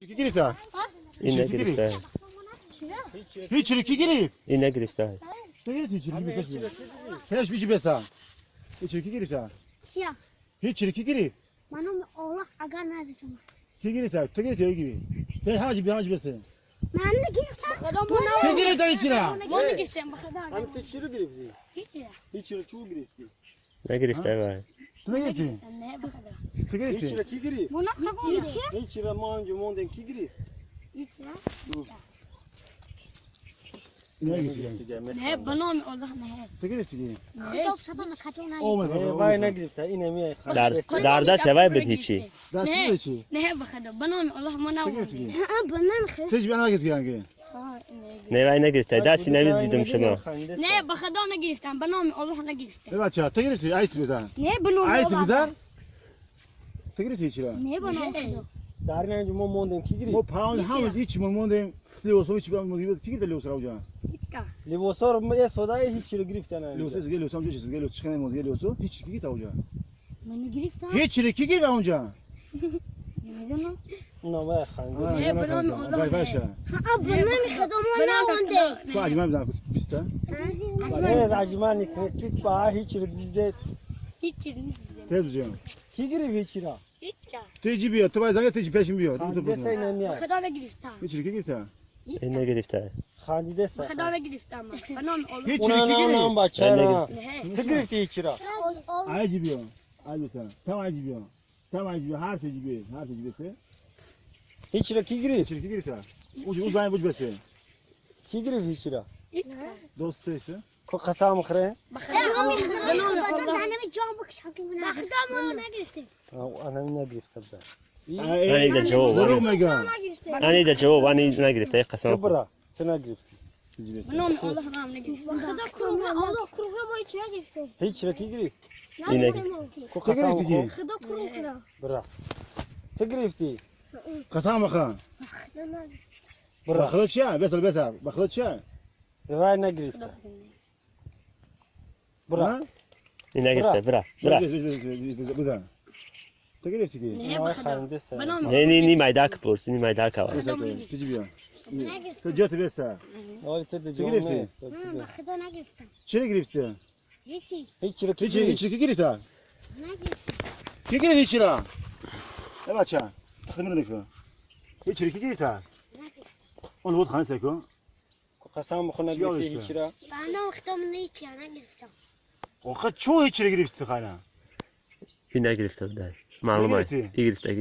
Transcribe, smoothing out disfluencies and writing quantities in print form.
کی گرفته؟ این نگرفته. هیچ کی گرفت؟ این نگرفته. تو گرفتی چی گرفتی؟ هیچ بیچی بسا. هیچ کی گرفته؟ چیا؟ هیچ کی گرفت؟ منو الله اگر نزدم. کی گرفته؟ تو گرفتی کی؟ تو همش بسه. من نگرفتم. کی گرفته هیچی را؟ من نگرفتم بخدا. هم تو چی رو گرفتی؟ هیچ رو چو گرفتی؟ نگرفته وای. تو نگرفتی؟ نه بخدا. تو گرفتی؟ هیچ رو کی گرفت؟ من نگرفتم. هیچ رو ما هم جموندن کی گرفت؟ نه بنام الله نه. تو گرفتی؟ خدا سبحانه کاتون او مای وای نگرفته این میای در دست وای بد هیچی. دست چی؟ نه بخدا بنام الله ما تو نو. گرفتی؟ بنام خیر. تو چی بیان نگرفتی که؟ نه وای نگرفته. دستی نمیدیدم شما. نه بخدا نگرفتم بنام الله نگرفتم. نه بچه تو گرفتی؟ عیس بزن. نه بنام عیس بزن. تو گرفتی هیچی را؟ نه بنام خدا. در نه ما موندن کی ما گرفت؟ پاون همه هیچ موندیم. لیوسو هیچ بیان موندیم. کی گرفت لیوسو را وجا؟ لیوسار ما سودای هیچ رو گرفت نه لیوسو لیوسو هم چیزی لیوسو چکنه موندی لیوسو هیچ کی گرفت وجا؟ من نگرفتم. هیچ کی گرفت اونجا؟ نمیدونم. اونا ما خنده نه بنام الله باشه. بنام خدا ما نونده. تو عجیبه بزن بیسته. نه عجمان کلیک با هیچ رو دیده هیچ نیست. تیز بزن. کی گرفت هیچ را؟ هیچ کا. تیجی بیا تو باید زنگ تیجی پیشم بیا. خنده سه نمیاد خدا نگرفتم. هیچ کی گرفت؟ این نگرفته. خنده سه خدا نگرفتم. بنام الله. هیچ اونا کی نام گرفت؟ بچه را نه. تو گرفتی هیچ را؟ عجیب بیا. عجیب سن. تمام عجیب بیا. تمام عجیب هر تیجی بیا. هر تیجی بسه. هیچ را کی گرفت؟ هیچ کی گرفت؟ اون زنگ بود بسه. کی گرفت هیچ را؟ هیچ دوست ایسه. کو قسم خره؟ بنام خدا دهنم جام بکشم که من. بخدا ما نگرفتیم. انا نگرفته بودم من ده جواب. دروغ میگم. نگرفتیم. من ده جواب. من نگرفته. قسم. برا چه نگرفتی؟ تیجی بسه. بنام الله نام نگرفتم. خدا کروم الله کروم با هیچ نگرفتیم. هیچ را کی گرفت؟ این نگرفته. کو تو قسم گرفتی کی؟ خو خدا کروم کرا. برا تو گرفتی؟ قسم بخوام. برا بخدا چیه؟ بسال بسال. بخدا چیه؟ وای نگرفته برا این نگرفته. برا. برا. بزن. تو گرفتی کی؟ نه بخدا. خنده سه بنام نه نی مایداک پرس. نی مایداک آوا. تیجی بیا. تو جات بسته. ولی تو ده چه گرفتی؟ جامعه بخدا نگرفتم. چی گرفتی؟ هیچی هیچ را کی هیچ گرفت؟ هیچ کی گرفت؟ نگرفتم. کی گرفت هیچ را؟ ای بچه. خدمت نکن. هیچ کی گرفت؟ اون بود خانه سکو. کو قسم خو نگرفتی هیچ را؟ بنام خدا من هیچی نگرفتم. آخه چو هیچ گرفت خانه؟ این نگرفته. معلومه. نگرفتی؟ این گرفته.